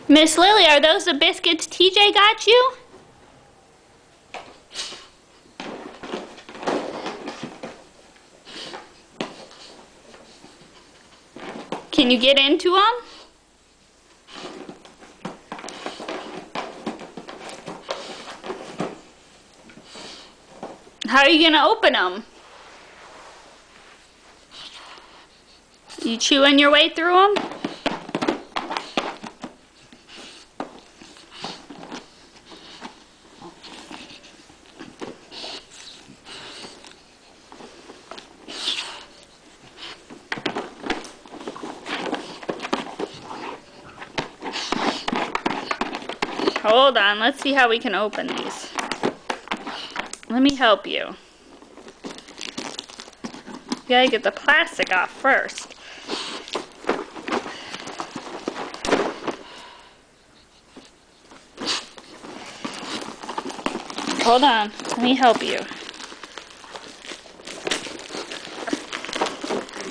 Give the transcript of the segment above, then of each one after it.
Miss Lily, are those the biscuits TJ got you? Can you get into them? How are you going to open them? You chewing your way through them? Hold on, let's see how we can open these. Let me help you. You gotta get the plastic off first. Hold on, let me help you.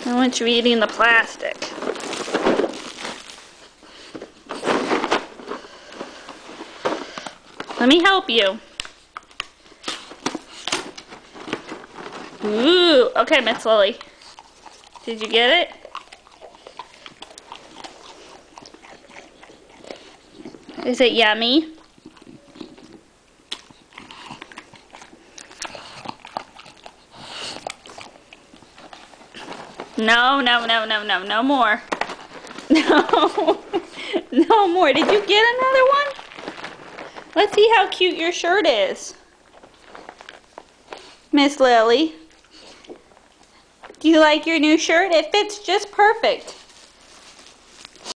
I want you eating the plastic. Let me help you. Ooh, okay, Miss Lily. Did you get it? Is it yummy? No, no, no, no, no, no more. No, no more. Did you get another one? Let's see how cute your shirt is. Miss Lily. Do you like your new shirt? It fits just perfect.